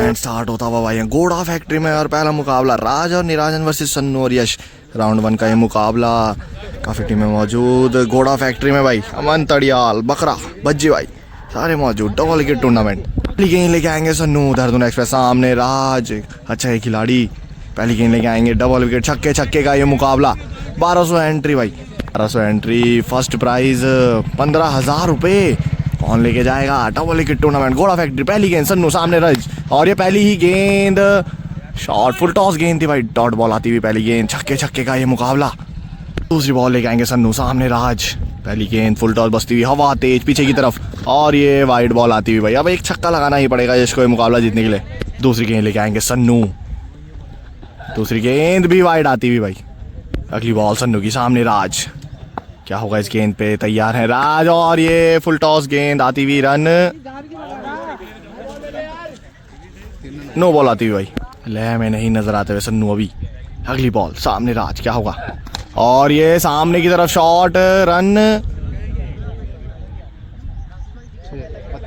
Tournament start होता हुआ भाई घोड़ा फैक्ट्री में। और पहला मुकाबला राज और निराजन वर्सेस सन्नू और यश। राउंड 1 का ये मुकाबला। काफ़ी टीमें मौजूद घोड़ा फैक्ट्री में भाई। अमन तड़ियाल, बकरा, भज्जी भाई सारे मौजूद। Double wicket tournament. पहली गेंद लेके आएंगे सन्नू। देहरादून एक्सप्रेस सामने राज, अच्छा है खिलाड़ी। पहली गेंद लेके आएंगे डबल विकेट। छक्के छक्के का ये मुकाबला। 1200 एंट्री भाई, 1200 एंट्री। फर्स्ट प्राइज 15,000 रुपये। कौन लेके जाएगा डबल विकेट टूर्नामेंट। घोड़ा फैक्ट्री। पहली गेंद सन्नू सामने रज, और ये पहली ही गेंद शॉट। फुल टॉस गेंद थी भाई, डॉट बॉल आती हुई पहली गेंद। छक्के छक्के का ये मुकाबला। दूसरी बॉल लेके आएंगे सन्नू सामने राज। पहली गेंद फुल टॉस बजती हुई, हवा तेज पीछे की तरफ, और ये वाइड बॉल आती हुई भाई। अब एक छक्का लगाना ही पड़ेगा इसको ये मुकाबला जीतने के लिए। दूसरी गेंद लेके आएंगे सन्नू। दूसरी गेंद भी वाइड आती हुई भाई। अगली बॉल सन्नू की सामने राज। क्या होगा इस गेंद पे, तैयार है राज, और ये फुल टॉस गेंद आती हुई रन। नो बॉल आती हुई भाई। लय में नहीं नजर आते हुए सन्नू अभी। अगली बॉल सामने राज। क्या होगा, और ये सामने की तरफ शॉट, रन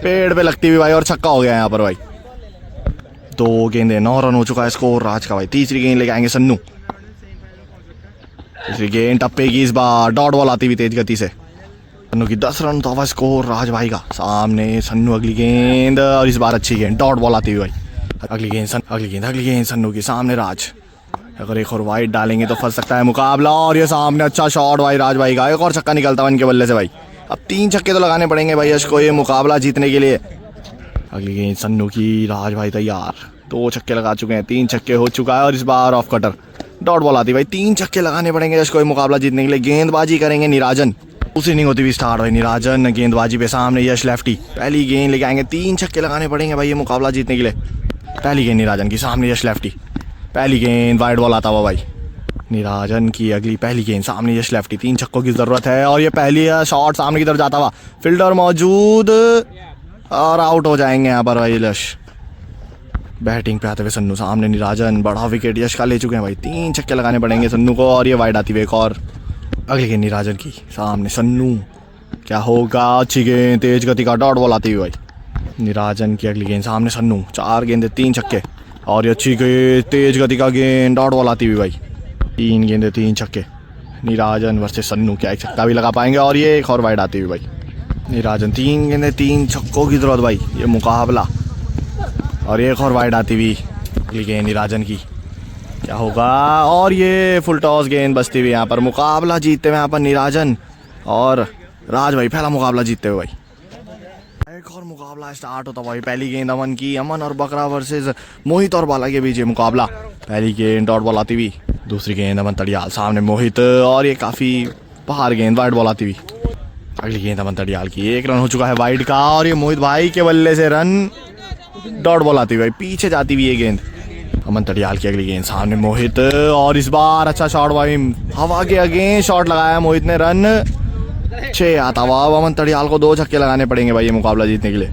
पेड़ पे लगती हुई भाई, और छक्का हो गया यहाँ पर भाई। 2 गेंदे 9 रन हो चुका है स्कोर राज का भाई। तीसरी गेंद लेके आएंगे सन्नू। तीसरी गेंद टप्पे की, इस बार डॉट बॉल आती हुई तेज गति से। सन्नू की 10 रन तो स्कोर राज भाई का। सामने सन्नू। अगली गेंद, और इस बार अच्छी गेंद, डॉट बॉल आती हुई भाई। अगली गेंद सन्नू की सामने राज। अगर एक और वाइड डालेंगे तो फंस सकता है मुकाबला, और ये सामने अच्छा शॉट भाई राज भाई का। एक और छक्का निकलता है इनके बल्ले से भाई। अब 3 छक्के तो लगाने पड़ेंगे भाई यश को ये मुकाबला जीतने के लिए। अगली गेंद सन्नू की, राज भाई तैयार। 2 छक्के लगा चुके हैं, 3 छक्के हो चुका है, और इस बार ऑफ कटर डॉट बॉल आती भाई। 3 छक्के लगाने पड़ेंगे यश को ये मुकाबला जीतने के लिए। गेंदबाजी करेंगे निराजन। दूसरी इनिंग होती हुई स्टार्ट भाई। निराजन गेंदबाजी पे, सामने यश लेफ्टी। पहली गेंद लेके आएंगे। 3 छक्के लगाने पड़ेंगे भाई ये मुकाबला जीतने के लिए। पहली गेंद निराजन की, सामने यश लेफ्टी। पहली गेंद वाइड बॉल आता हुआ भाई। निराजन की अगली पहली गेंद, सामने यश लेफ्टी। 3 छक्कों की जरूरत है, और ये पहली शॉट सामने की तरफ जाता हुआ। फील्डर मौजूद, और आउट हो जाएंगे यहाँ पर भाई यश। बैटिंग पे आते हुए सन्नू, सामने निराजन। बड़ा विकेट यश का ले चुके हैं भाई। 3 छक्के लगाने पड़ेंगे सन्नू को, और ये वाइड आती हुई एक और। अगली गेंद निराजन की, सामने सन्नू। क्या होगा, अच्छी गेंद तेज गति का, डॉट बॉल आती हुई भाई। निराजन की अगली गेंद, सामने सन्नू। 4 गेंदे 3 छक्के, और ये अच्छी गेंद तेज गति का गेंद, डॉट बॉल आती हुई भाई। 3 गेंदे 3 छक्के। निराजन वर्सेस सन्नू। क्या एक छक्का भी लगा पाएंगे, और ये एक और वाइड आती हुई भाई। निराजन 3 गेंदे 3 छक्कों की जरूरत भाई ये मुकाबला, और एक और वाइड आती हुई। अगली गेंद निराजन की। क्या होगा, और ये फुल टॉस गेंद बजती हुई यहाँ पर। मुकाबला जीतते हुए यहाँ पर निराजन और राज भाई। पहला मुकाबला जीतते हुए भाई। एक और मुकाबला स्टार्ट होता भाई। पहली गेंद अमन की। अमन और बकरा वर्सेस मोहित और बाला के बीच ये मुकाबला। पहली गेंद डॉट बॉल आती हुई। दूसरी गेंद अमन तड़ियाल, सामने मोहित, और ये काफ़ी बाहर गेंद, वाइड बॉल आती हुई। अगली गेंद अमन तड़ियाल की। 1 रन हो चुका है वाइड का, और ये मोहित भाई के बल्ले से रन, डॉट बॉल आती हुई भाई। पीछे जाती हुई ये गेंद। अमन तड़ियाल की अगली गेंद, सामने मोहित, और इस बार अच्छा शॉट भाई। हवा के अगेंस्ट शॉट लगाया मोहित ने, रन 6 आता हुआ। अब अमन तड़ियाल को 2 छक्के लगाने पड़ेंगे भाई ये मुकाबला जीतने के लिए।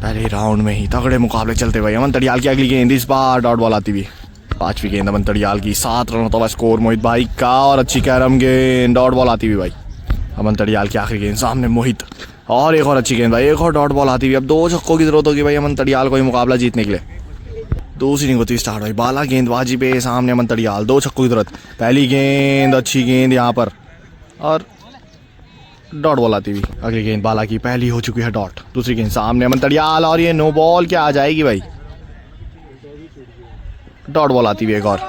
पहले राउंड में ही तगड़े मुकाबले चलते भाई। अमन तड़ियाल की अगली गेंद, इस बार डॉट बॉल आती हुई। 5वीं गेंद अमन तड़ियाल की। 7 रन होता हुआ स्कोर मोहित भाई का, और अच्छी कैरम गेंद, डॉट बॉल आती हुई भाई। अमन तड़ियाल की आखिरी गेंद, सामने मोहित, और एक और अच्छी गेंद भाई। एक और डॉट बॉल आती हुई। अब 2 छक्कों की जरूरत होगी भाई अमन तड़ियाल को ये मुकाबला जीतने के लिए। दूसरी इनिंग होती स्टार्ट भाई। बाला गेंदबाजी पे, सामने अमन तड़ियाल। 2 छक्कों की जरूरत। पहली गेंद अच्छी गेंद यहाँ पर, और डॉट बॉल आती हुई। अगली गेंद बाला की, पहली हो चुकी है डॉट। दूसरी गेंद सामने अमन तड़ियाल, और ये नो बॉल क्या आ जाएगी भाई। डॉट बॉल आती हुई एक और।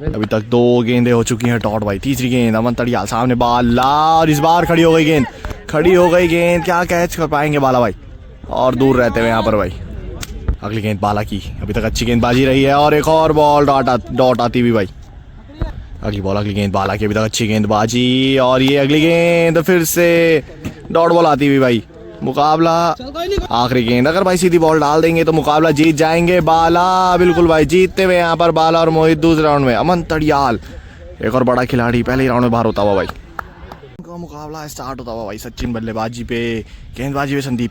अभी तक 2 गेंदें हो चुकी हैं डॉट भाई। तीसरी गेंद अमन तड़ियाल, सामने बाला, और इस बार खड़ी हो गई गेंद। क्या कैच कर पाएंगे बाला भाई, और दूर रहते हुए यहाँ पर भाई। अगली गेंद बाला की। अभी तक अच्छी गेंदबाजी रही है, और एक और बॉल डॉट आती हुई भाई। अगली गेंद बाला की। अभी तक अच्छी गेंदबाजी, और ये अगली गेंद फिर से डॉट बॉल आती हुई भाई। मुकाबला आखिरी गेंद, अगर भाई सीधी बॉल डाल देंगे तो मुकाबला जीत जाएंगे बाला। बिल्कुल भाई जीतते हुए यहाँ पर बाला और मोहित। दूसरे राउंड में अमन तड़ियाल, एक और बड़ा खिलाड़ी, पहले राउंड में बाहर होता हुआ भाई। उनका मुकाबला स्टार्ट होता हुआ भाई। सचिन बल्लेबाजी पे, गेंदबाजी पे संदीप।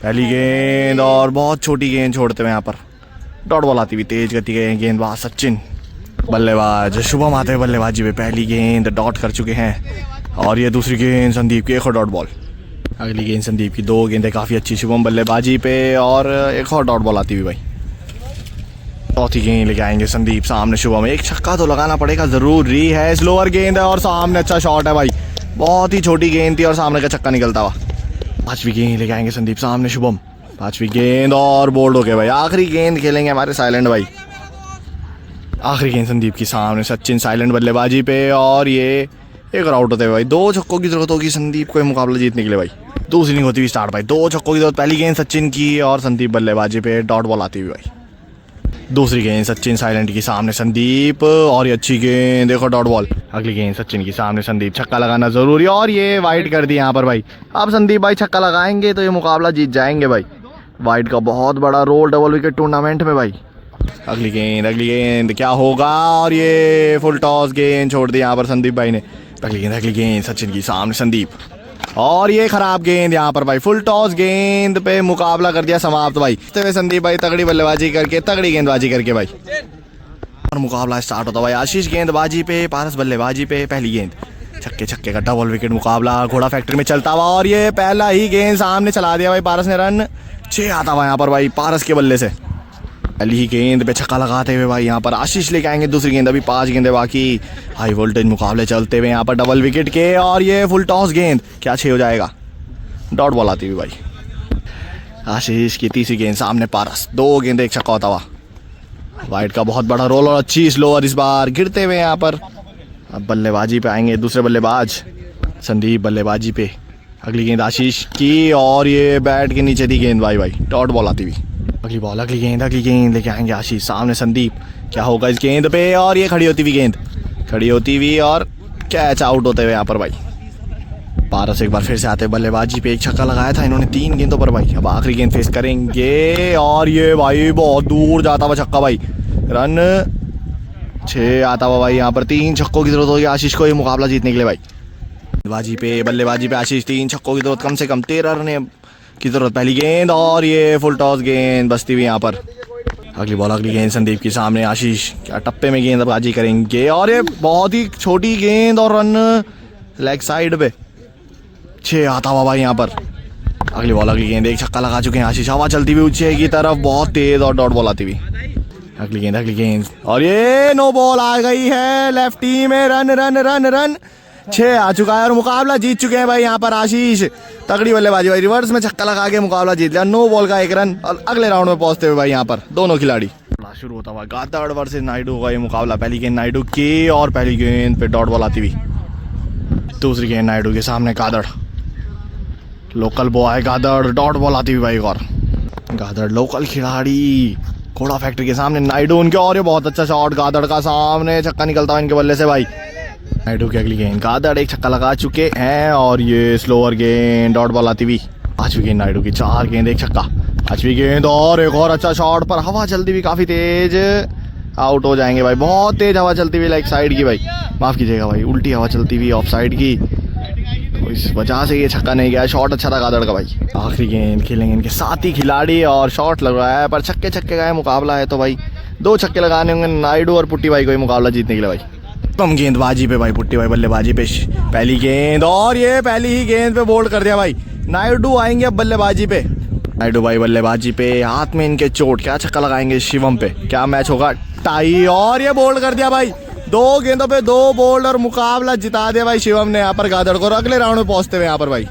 पहली गेंद, और बहुत छोटी गेंद छोड़ते हुए यहाँ पर। डॉट बॉल आती हुई, तेज गति के गेंदबाज सचिन। बल्लेबाज शुभम आते हुए बल्लेबाजी पे। पहली गेंद डॉट कर चुके हैं, और ये दूसरी गेंद संदीप की। एक और डॉट बॉल। अगली गेंद संदीप की। 2 गेंदें काफ़ी अच्छी शुभम बल्लेबाजी पे, और एक और डॉट बॉल आती हुई भाई। चौथी गेंद लेके आएंगे संदीप, सामने शुभम, एक छक्का तो लगाना पड़ेगा जरूरी है, स्लोअर गेंद है और सामने अच्छा शॉट है भाई, बहुत ही छोटी गेंद थी और सामने का छक्का निकलता हुआ। पांचवी गेंद लेके आएंगे संदीप, सामने शुभम, पांचवी गेंद और बोल्ड हो गए भाई। आखिरी गेंद खेलेंगे हमारे साइलेंट भाई, आखिरी गेंद संदीप की, सामने सचिन साइलेंट बल्लेबाजी पे और ये एक और आउट होते हुए भाई। 2 छक्कों की जरूरत होगी संदीप को ये मुकाबला जीतने के लिए भाई। दूसरी इनिंग होती हुई स्टार्ट भाई, 2 छक्कों की जरूरत। पहली गेंद सचिन की और संदीप बल्लेबाजी पे, डॉट बॉल आती हुई भाई। दूसरी गेंद सचिन साइलेंट की, सामने संदीप और ये अच्छी गेंद, देखो डॉट बॉल। अगली गेंद सचिन की, सामने संदीप, छक्का लगाना जरूरी और ये वाइड कर दिया यहाँ पर भाई। अब संदीप भाई छक्का लगाएंगे तो ये मुकाबला जीत जाएंगे भाई। वाइड का बहुत बड़ा रोल डबल विकेट टूर्नामेंट में भाई। अगली गेंद क्या होगा और ये फुल टॉस गेंद छोड़ दी यहाँ पर संदीप भाई ने। अगली गेंद सचिन की, सामने संदीप और ये खराब गेंद यहाँ पर भाई। फुल टॉस गेंद पे मुकाबला कर दिया समाप्त भाई। संदीप भाई तगड़ी बल्लेबाजी करके, तगड़ी गेंदबाजी करके भाई, और मुकाबला स्टार्ट होता भाई। आशीष गेंदबाजी पे, पारस बल्लेबाजी पे। पहली गेंद छक्के का डबल विकेट मुकाबला घोड़ा फैक्ट्री में चलता हुआ और ये पहला ही गेंद सामने चला दिया भाई पारस ने। रन 6 आता हुआ यहाँ पर भाई पारस के बल्ले से। पहली ही गेंद पे छक्का लगाते हुए भाई यहाँ पर आशीष लेके आएंगे दूसरी गेंद। अभी 5 गेंदें बाकी, हाई वोल्टेज मुकाबले चलते हुए यहाँ पर डबल विकेट के और ये फुल टॉस गेंद, क्या 6 हो जाएगा, डॉट बॉल आती हुई भाई। आशीष की तीसरी गेंद, सामने पारस, 2 गेंदें एक छक्का होता हुआ। वाइड का बहुत बड़ा रोल और अच्छी स्लोअर इस बार गिरते हुए यहाँ पर। अब बल्लेबाजी पे आएंगे दूसरे बल्लेबाज संदीप बल्लेबाजी पे। अगली गेंद आशीष की और ये बैट के नीचे थी गेंद भाई, डॉट बॉल आती हुई। अगली गेंद लेके आएंगे आशीष, सामने संदीप, क्या होगा इस गेंद पे और ये खड़ी होती हुई और कैच आउट होते हुए यहाँ पर भाई। पारस एक बार फिर से आते बल्लेबाजी पे, एक छक्का लगाया था इन्होंने 3 गेंदों पर भाई। अब आखिरी गेंद फेस करेंगे और ये भाई बहुत दूर जाता हुआ छक्का भाई। रन 6 आता हुआ भाई यहाँ पर। 3 छक्कों की जरूरत होगी आशीष को ये मुकाबला जीतने के लिए भाई। बल्लेबाजी पे आशीष, 3 छक्कों की जरूरत, कम से कम 13 रन की जरूरत। पहली गेंद और ये फुल टॉस गेंद बचती हुई यहाँ पर। अगली गेंद संदीप की, सामने आशीष, क्या टप्पे में गेंदबाजी करेंगे और ये बहुत ही छोटी गेंद और रन लेग साइड पे। 6 आता हुआ भाई यहाँ पर। अगली गेंद, एक छक्का लगा चुके हैं आशीष, हवा चलती हुई ऊंचे की तरफ बहुत तेज और डॉट बॉल आती हुई। अगली गेंद और ये नो बॉल आ गई है लेफ्टी में। रन 6 आ चुका है और मुकाबला जीत चुके हैं भाई यहाँ पर आशीष। तगड़ी बल्लेबाजी भाई, रिवर्स में छक्का लगा के मुकाबला जीत लिया। नो बॉल का 1 रन और अगले राउंड में पहुंचते हुए भाई यहाँ पर दोनों खिलाड़ी। शुरू होता हुआ गादड़ वर्सेस नायडू का ये मुकाबला। पहली गेंद नायडू की और पहली गेंद पे डॉट बॉल आती हुई। दूसरी गेंद नायडू के, सामने गादड़, लोकल बॉय गादड़, डॉट बॉल आती हुई भाई। और गादड़ लोकल खिलाड़ी घोड़ा फैक्ट्री के, सामने नायडू उनके और ये बहुत अच्छा शॉट गादड़ का, सामने छक्का निकलता है इनके बल्ले से भाई। नायडू की अगली गेंद, गादड़ एक छक्का लगा चुके हैं और ये स्लोअर गेंद, डॉट बॉल आती हुई। 5वीं गेंद नायडू की, 4 गेंद एक छक्का। 5वीं गेंद और एक और अच्छा शॉट पर हवा चलती हुई काफी तेज, आउट हो जाएंगे भाई। बहुत तेज हवा चलती हुई लाइक साइड की भाई, माफ कीजिएगा भाई, उल्टी हवा चलती हुई ऑफ साइड की, तो इस वजह से ये छक्का नहीं गया। शॉट अच्छा था गादड़ का भाई। आखिरी गेंद खेलेंगे इनके 7 ही खिलाड़ी और शॉट लग रहा है पर छक्के का ये मुकाबला है तो भाई 2 छक्के लगाने होंगे नायडू और पुट्टी भाई को ये मुकाबला जीतने के लिए भाई। कम गेंदबाजी पे भाई, पुट्टी भाई बल्लेबाजी पे। पहली गेंद और ये पहली ही गेंद पे बोल्ड कर दिया भाई। नायडू आएंगे अब बल्लेबाजी पे। नायडू भाई बल्लेबाजी पे, हाथ में इनके चोट, क्या छक्का लगाएंगे शिवम पे, क्या मैच होगा टाई और ये बोल्ड कर दिया भाई। 2 गेंदों पे 2 बोल्ड और मुकाबला जिता दिया भाई शिवम ने यहाँ पर गादड़ को। अगले राउंड में पहुंचते हुए यहाँ पर भाई।